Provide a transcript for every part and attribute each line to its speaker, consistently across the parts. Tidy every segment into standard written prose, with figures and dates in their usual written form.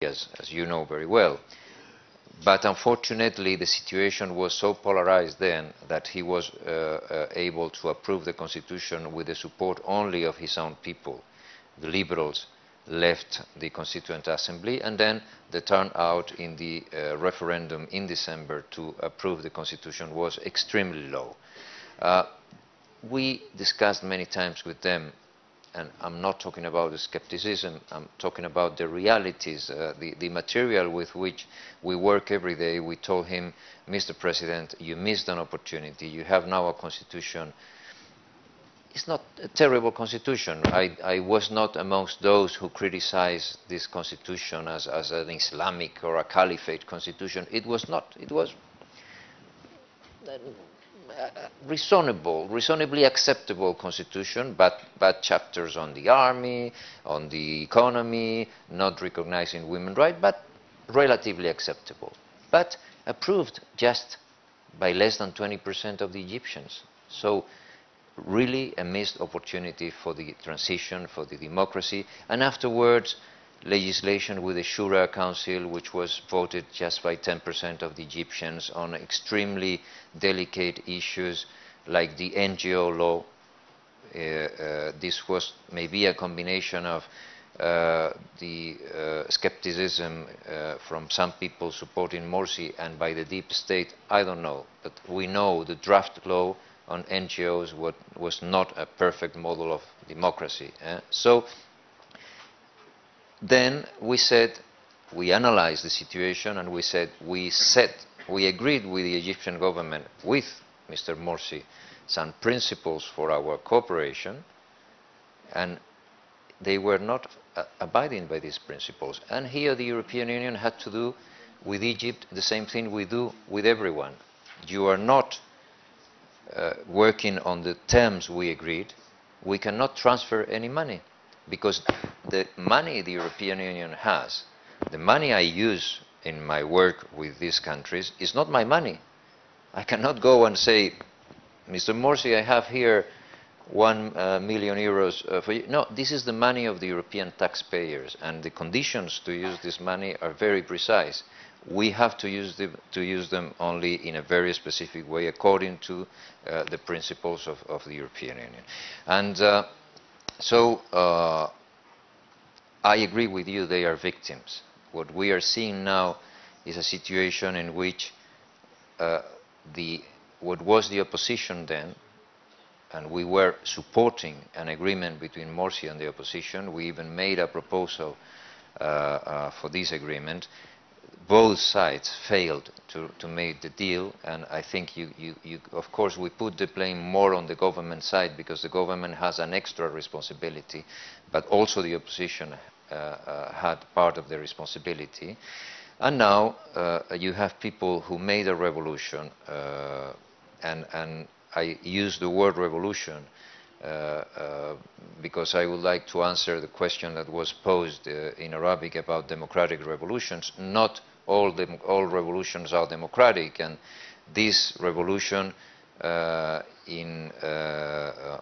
Speaker 1: as you know very well. But unfortunately, the situation was so polarized then that he was able to approve the constitution with the support only of his own people. The liberals left the Constituent Assembly, and then the turnout in the referendum in December to approve the constitution was extremely low. We discussed many times with them, and I'm not talking about the skepticism, I'm talking about the realities, the material with which we work every day. We told him, Mr. President, you missed an opportunity. You have now a constitution. It's not a terrible constitution. I was not amongst those who criticized this constitution as an Islamic or a caliphate constitution. It was not. It was reasonably acceptable constitution, but bad chapters on the army, on the economy, not recognizing women's rights, but relatively acceptable. But approved just by less than 20% of the Egyptians. So really a missed opportunity for the transition, for the democracy, and afterwards legislation with the Shura Council, which was voted just by 10% of the Egyptians on extremely delicate issues like the NGO law. This was maybe a combination of the skepticism from some people supporting Morsi and by the deep state, I don't know. But we know the draft law on NGOs was not a perfect model of democracy. So then we said, we analyzed the situation and we said, we agreed with the Egyptian government, with Mr. Morsi, some principles for our cooperation, and they were not abiding by these principles. And here the European Union had to do with Egypt the same thing we do with everyone. You are not working on the terms we agreed. We cannot transfer any money, because the money the European Union has, the money I use in my work with these countries, is not my money. I cannot go and say, Mr. Morsi, I have here 1 million euros for you. No, this is the money of the European taxpayers, and the conditions to use this money are very precise. We have to use them only in a very specific way, according to the principles of the European Union. And so I agree with you, they are victims. What we are seeing now is a situation in which what was the opposition then, and we were supporting an agreement between Morsi and the opposition, we even made a proposal for this agreement. Both sides failed to make the deal, and I think of course we put the blame more on the government side, because the government has an extra responsibility, but also the opposition had part of the responsibility. And now you have people who made a revolution, and I use the word revolution because I would like to answer the question that was posed in Arabic about democratic revolutions. Not all revolutions are democratic, and this revolution in the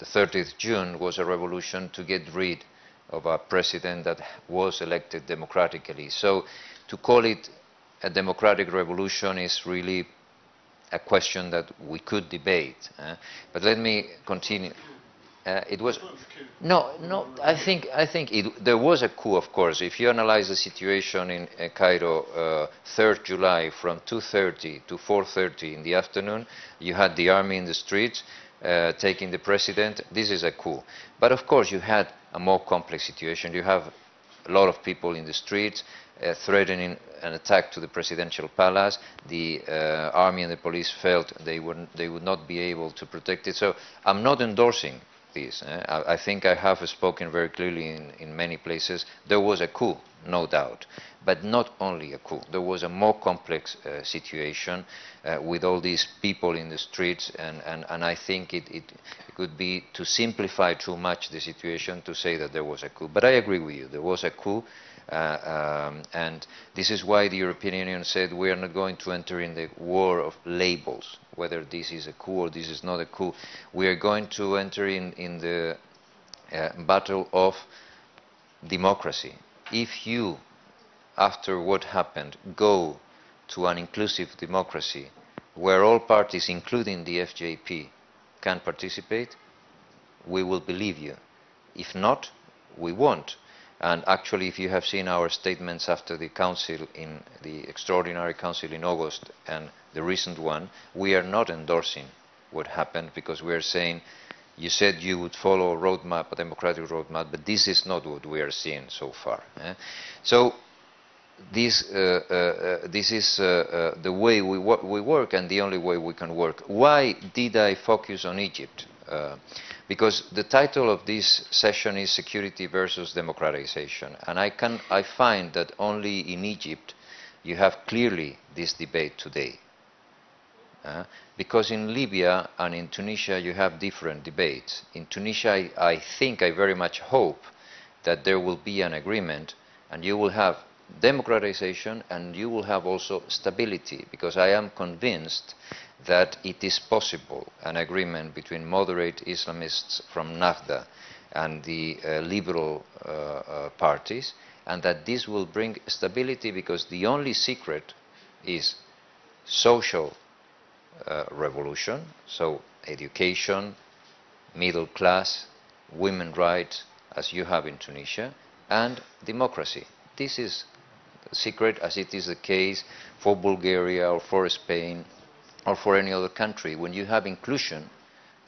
Speaker 1: 30th June was a revolution to get rid of a president that was elected democratically. So to call it a democratic revolution is really a question that we could debate. But let me continue. It was no. I think there was a coup, of course. If you analyze the situation in Cairo, 3rd July, from 2:30 to 4:30 in the afternoon, you had the army in the streets taking the president. This is a coup. But of course, you had a more complex situation. You have a lot of people in the streets threatening an attack to the presidential palace. The army and the police felt they would not be able to protect it. So I'm not endorsing this. I think I have spoken very clearly in many places. There was a coup, no doubt, but not only a coup. There was a more complex situation with all these people in the streets, and I think it could be to simplify too much the situation to say that there was a coup. But I agree with you, there was a coup. And this is why the European Union said we are not going to enter in the war of labels, whether this is a coup or this is not a coup. We are going to enter in the battle of democracy. if you, after what happened, go to an inclusive democracy where all parties, including the FJP, can participate, we will believe you. If not, we won't. And actually, if you have seen our statements after the council, in the extraordinary council in August and the recent one, we are not endorsing what happened, because we are saying, you said you would follow a roadmap, a democratic roadmap, but this is not what we are seeing so far. So this is the way we work, and the only way we can work. Why did I focus on Egypt? Because the title of this session is Security versus Democratization, and I find that only in Egypt you have clearly this debate today. Because in Libya and in Tunisia you have different debates. In Tunisia, I very much hope that there will be an agreement, and you will have democratization and you will have also stability, because I am convinced that it is possible, an agreement between moderate Islamists from NAFTA and the liberal parties, and that this will bring stability, because the only secret is social revolution, so education, middle class, women's rights, as you have in Tunisia, and democracy. This is the secret, as it is the case for Bulgaria or for Spain or for any other country. When you have inclusion,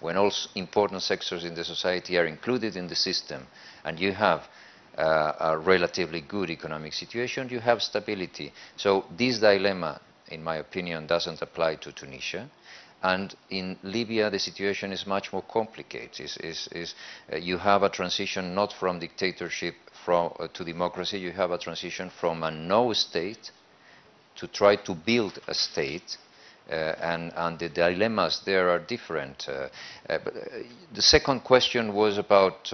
Speaker 1: when all important sectors in the society are included in the system, and you have a relatively good economic situation, you have stability. So this dilemma, in my opinion, doesn't apply to Tunisia. And in Libya, the situation is much more complicated. You have a transition not from dictatorship to democracy. You have a transition from a no state to try to build a state. And the dilemmas there are different. But the second question was about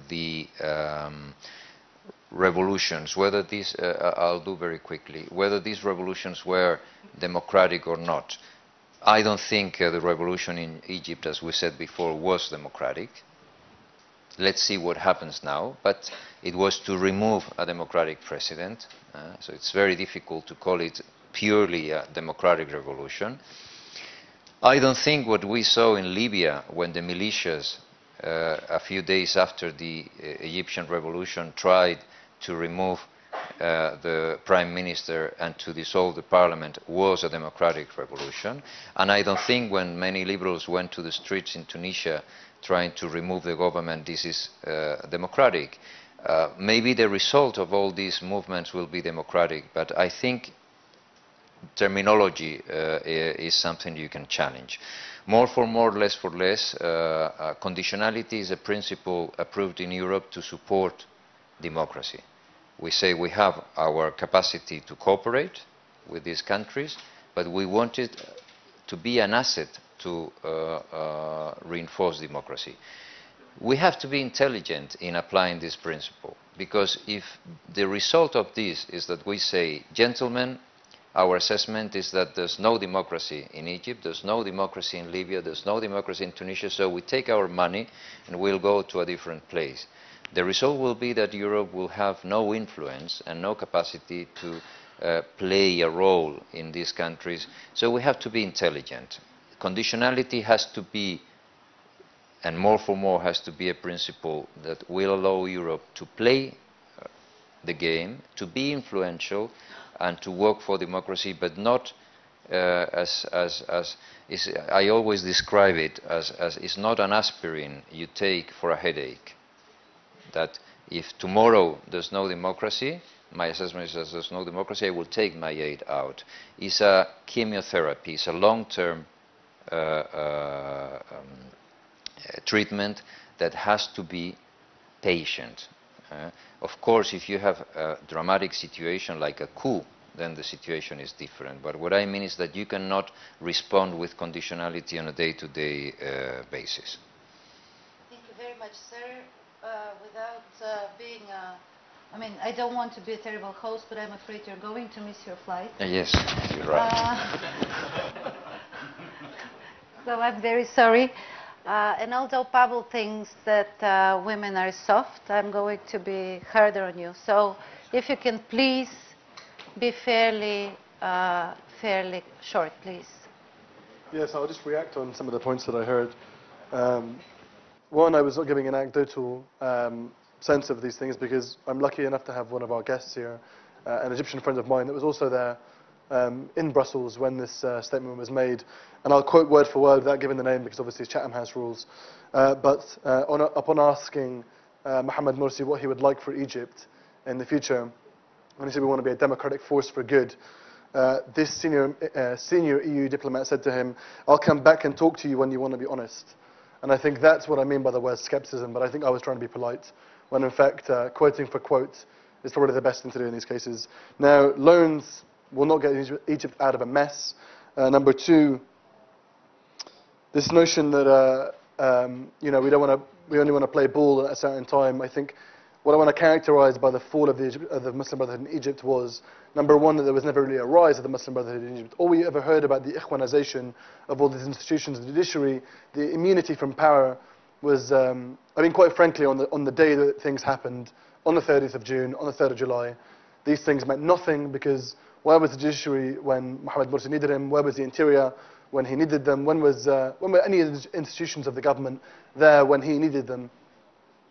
Speaker 1: the revolutions, whether these, I'll do very quickly, whether these revolutions were democratic or not. I don't think the revolution in Egypt, as we said before, was democratic. Let's see what happens now, but it was to remove a democratic president, so it's very difficult to call it purely a democratic revolution. I don't think what we saw in Libya, when the militias, a few days after the Egyptian revolution, tried to remove the prime minister and to dissolve the parliament, was a democratic revolution. And I don't think when many liberals went to the streets in Tunisia trying to remove the government, this is democratic. Maybe the result of all these movements will be democratic, but I think terminology is something you can challenge. More for more, less for less. Conditionality is a principle approved in Europe to support democracy. We say we have our capacity to cooperate with these countries, but we want it to be an asset to reinforce democracy. We have to be intelligent in applying this principle, because if the result of this is that we say, gentlemen, our assessment is that there's no democracy in Egypt, there's no democracy in Libya, there's no democracy in Tunisia, so we take our money and we'll go to a different place. The result will be that Europe will have no influence and no capacity to play a role in these countries. So we have to be intelligent. Conditionality has to be, and more for more has to be, a principle that will allow Europe to play the game, to be influential, and to work for democracy, but not I always describe it as it's not an aspirin you take for a headache. That if tomorrow there's no democracy, my assessment is that there's no democracy, I will take my aid out. It's a chemotherapy, it's a long-term treatment that has to be patient. Of course, if you have a dramatic situation like a coup, then the situation is different. But what I mean is that you cannot respond with conditionality on a day-to-day basis.
Speaker 2: Thank you very much, sir. Without being I mean, I don't want to be a terrible host, but I'm afraid you're going to miss your flight.
Speaker 1: Yes, you're right.
Speaker 2: So I'm very sorry. And although Pavel thinks that women are soft, I'm going to be harder on you. So if you can please be fairly short, please.
Speaker 3: Yes, I'll just react on some of the points that I heard. One, I was not giving an anecdotal sense of these things because I'm lucky enough to have one of our guests here, an Egyptian friend of mine that was also there in Brussels when this statement was made. And I'll quote word for word without giving the name because obviously it's Chatham House rules. Upon asking Mohamed Morsi what he would like for Egypt in the future, when he said we want to be a democratic force for good, this senior EU diplomat said to him, "I'll come back and talk to you when you want to be honest." And I think that's what I mean by the word skepticism, but I think I was trying to be polite, when in fact, quoting for quote is probably the best thing to do in these cases. Now, loans will not get Egypt out of a mess. Number two, this notion that we only want to play ball at a certain time. I think what I want to characterize by the fall of the Muslim Brotherhood in Egypt was, number one, that there was never really a rise of the Muslim Brotherhood in Egypt. All we ever heard about the ikhwanization of all these institutions, the judiciary, the immunity from power was, quite frankly, on the day that things happened, on the 30th of June, on the 3rd of July, these things meant nothing because where was the judiciary when Mohamed Morsi needed him? Where was the interior when he needed them? When were any of the institutions of the government there when he needed them?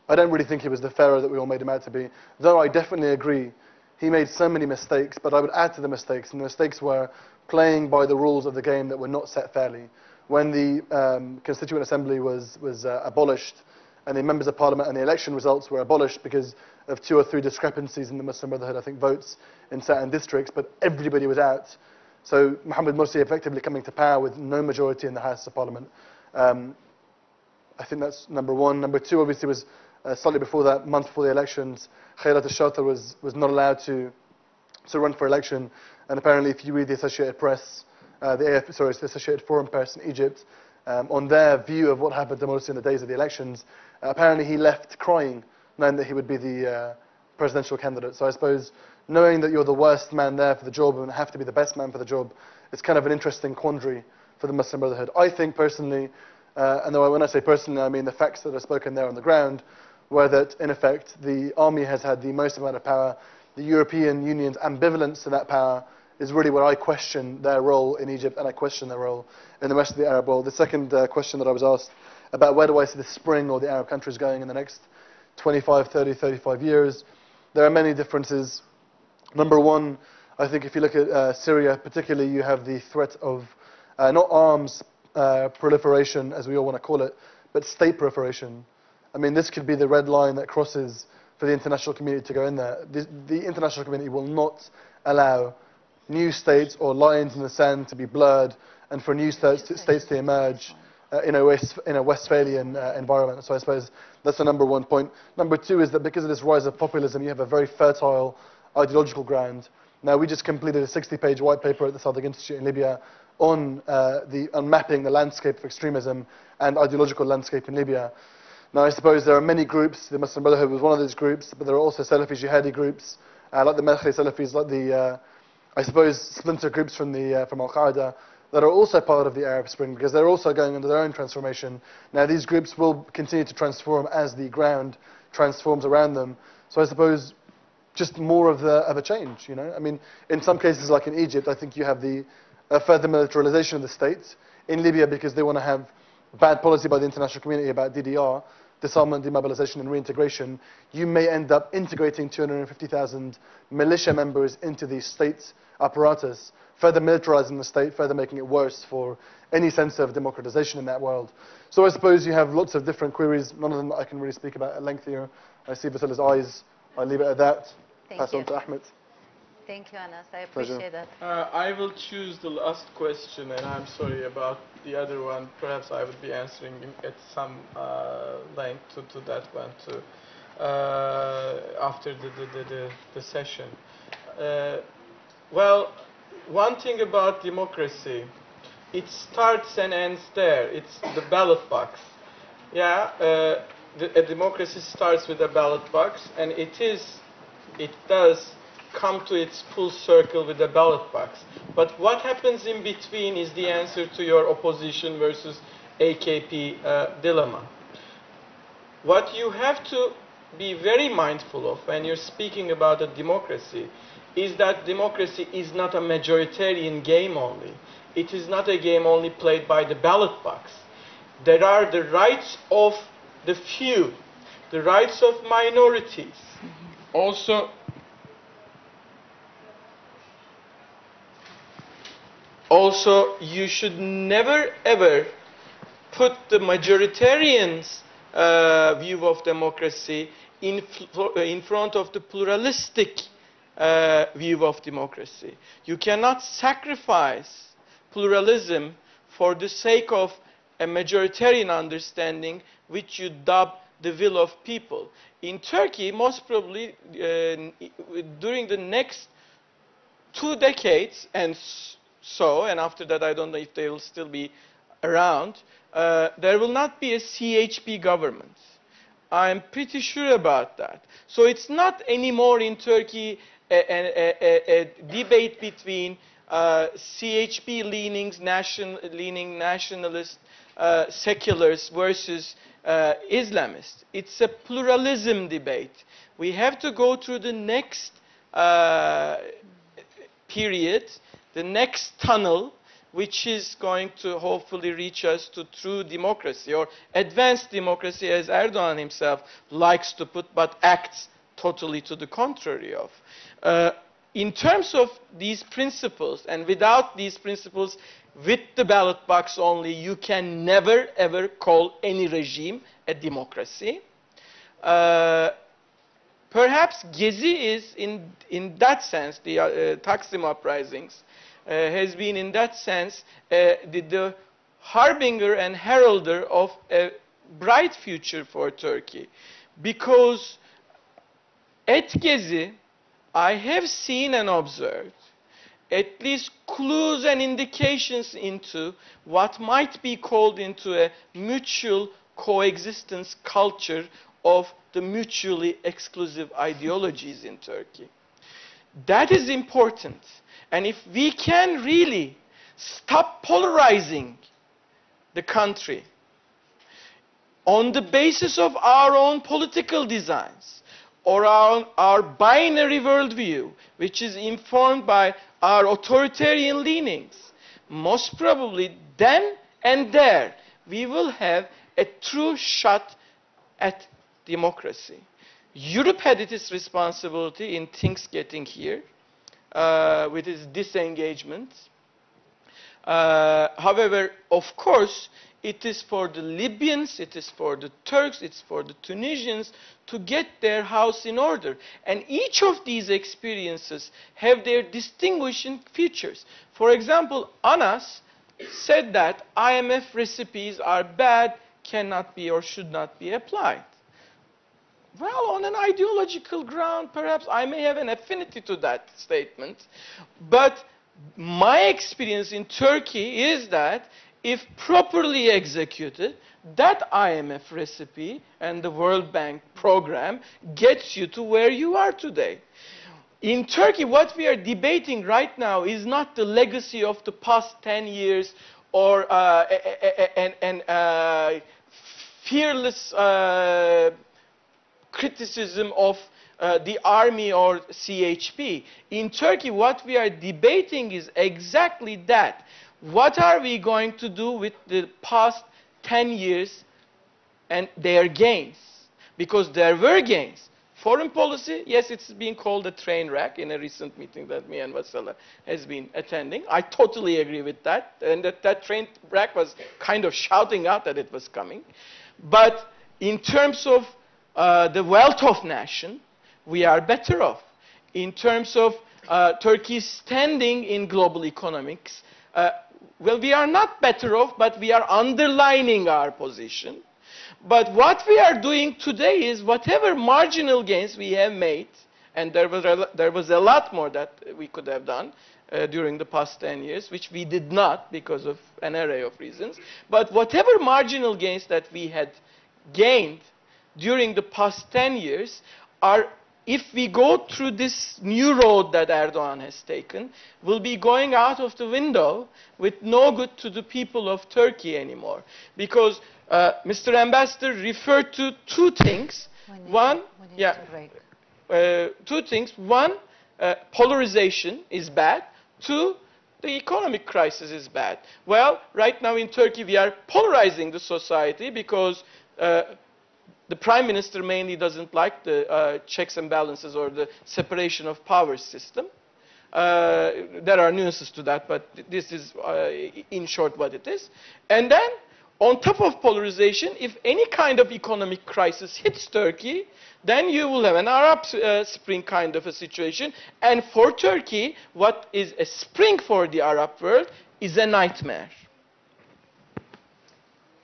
Speaker 3: I don't really think he was the pharaoh that we all made him out to be, though I definitely agree he made so many mistakes, but I would add to the mistakes, and the mistakes were playing by the rules of the game that were not set fairly. When the Constituent Assembly was abolished, and the members of parliament and the election results were abolished because of 2 or 3 discrepancies in the Muslim Brotherhood, I think, votes in certain districts, but everybody was out. So Mohamed Morsi effectively coming to power with no majority in the House of Parliament. I think that's number one. Number two, obviously, was slightly before that, month before the elections, Khairat al-Shatar was not allowed to run for election. And apparently, if you read the Associated Press, the Associated Foreign Press in Egypt, on their view of what happened to Morsi in the days of the elections, apparently he left crying, knowing that he would be the presidential candidate. So I suppose knowing that you're the worst man there for the job and have to be the best man for the job, it's kind of an interesting quandary for the Muslim Brotherhood. I think personally, and when I say personally, I mean the facts that are spoken there on the ground, were that, in effect, the army has had the most amount of power. The European Union's ambivalence to that power is really where I question their role in Egypt, and I question their role in the rest of the Arab world. The second question that I was asked about where do I see the spring or the Arab countries going in the next 25, 30, 35 years, there are many differences. Number one, I think if you look at Syria particularly, you have the threat of not arms proliferation, as we all want to call it, but state proliferation. I mean, this could be the red line that crosses for the international community to go in there. The international community will not allow new states or lines in the sand to be blurred and for new states to emerge in a Westphalian environment. So I suppose that's the number one point. Number two is that because of this rise of populism, you have a very fertile ideological ground. Now, we just completed a 60-page white paper at the Sadeq Institute in Libya on mapping the landscape of extremism and ideological landscape in Libya. Now, I suppose there are many groups. The Muslim Brotherhood was one of those groups, but there are also Salafi jihadi groups, like the Malkhi Salafis, like the, I suppose, splinter groups from Al-Qaeda that are also part of the Arab Spring because they're also going under their own transformation. Now, these groups will continue to transform as the ground transforms around them. So I suppose just more of a change, you know? I mean, in some cases, like in Egypt, I think you have the further militarization of the state. In Libya, because they want to have bad policy by the international community about DDR, disarmament, demobilization, and reintegration, you may end up integrating 250,000 militia members into the state apparatus, further militarizing the state, further making it worse for any sense of democratization in that world. So I suppose you have lots of different queries, none of them I can really speak about at length here. I see Vessela's eyes. I'll leave it at that. Pass on to Ahmet.
Speaker 2: Thank you, Anas. I appreciate that.
Speaker 4: I will choose the last question, and I'm sorry about the other one. Perhaps I would be answering at some length to that one too after the session. Well, one thing about democracy, it starts and ends there. It's the ballot box. Yeah, a democracy starts with a ballot box, and it does come to its full circle with the ballot box. But what happens in between is the answer to your opposition versus AKP dilemma. What you have to be very mindful of when you're speaking about a democracy is that democracy is not a majoritarian game only. It is not a game only played by the ballot box. There are the rights of the few, the rights of minorities. Also, you should never ever put the majoritarian's view of democracy in front of the pluralistic view of democracy. You cannot sacrifice pluralism for the sake of a majoritarian understanding which you dub the will of people. In Turkey, most probably during the next 2 decades and after that I don't know if they will still be around, there will not be a CHP government. I'm pretty sure about that. So it's not anymore in Turkey a debate between CHP leaning nationalist seculars versus Islamists. It's a pluralism debate. We have to go through the next period, the next tunnel, which is going to hopefully reach us to true democracy or advanced democracy, as Erdogan himself likes to put, but acts totally to the contrary of. In terms of these principles, and without these principles, with the ballot box only, you can never ever call any regime a democracy. Perhaps Gezi is, in that sense, the Taksim uprisings, has been in that sense the harbinger and heralder of a bright future for Turkey. Because at Gezi, I have seen and observed at least clues and indications into what might be called into a mutual coexistence culture of the mutually exclusive ideologies in Turkey. That is important. And if we can really stop polarizing the country on the basis of our own political designs or our binary worldview, which is informed by our authoritarian leanings, most probably then and there we will have a true shot at democracy. Europe had its responsibility in things getting here. With its disengagement. However, of course, it is for the Libyans, it is for the Turks, it's for the Tunisians to get their house in order. And each of these experiences have their distinguishing features. For example, Anas said that IMF recipes are bad, cannot be or should not be applied. Well, on an ideological ground, perhaps I may have an affinity to that statement. But my experience in Turkey is that if properly executed, that IMF recipe and the World Bank program gets you to where you are today. In Turkey, what we are debating right now is not the legacy of the past 10 years or fearless criticism of the army or CHP. In Turkey, what we are debating is exactly that. What are we going to do with the past 10 years and their gains? Because there were gains. Foreign policy, yes, it's being called a train wreck in a recent meeting that me and Vessela has been attending. I totally agree with that. And that train wreck was kind of shouting out that it was coming. But in terms of the wealth of nation, we are better off. In terms of Turkey's standing in global economics, well, we are not better off, but we are underlining our position. But what we are doing today is whatever marginal gains we have made, and there was a lot more that we could have done during the past 10 years, which we did not because of an array of reasons. But whatever marginal gains that we had gained during the past 10 years are if we go through this new road that Erdogan has taken, we'll be going out of the window with no good to the people of Turkey anymore. Because Mr. Ambassador referred to two things. Two things. One, polarization is bad. Two, the economic crisis is bad. Well, right now in Turkey we are polarizing the society because the Prime Minister mainly doesn't like the checks and balances or the separation of powers system. There are nuances to that, but this is in short what it is. And then, on top of polarization, if any kind of economic crisis hits Turkey, then you will have an Arab Spring kind of a situation. And for Turkey, what is a spring for the Arab world is a nightmare.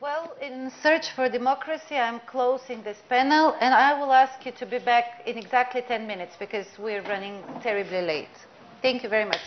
Speaker 2: Well, in Search for Democracy, I'm closing this panel, and I will ask you to be back in exactly 10 minutes because we're running terribly late. Thank you very much.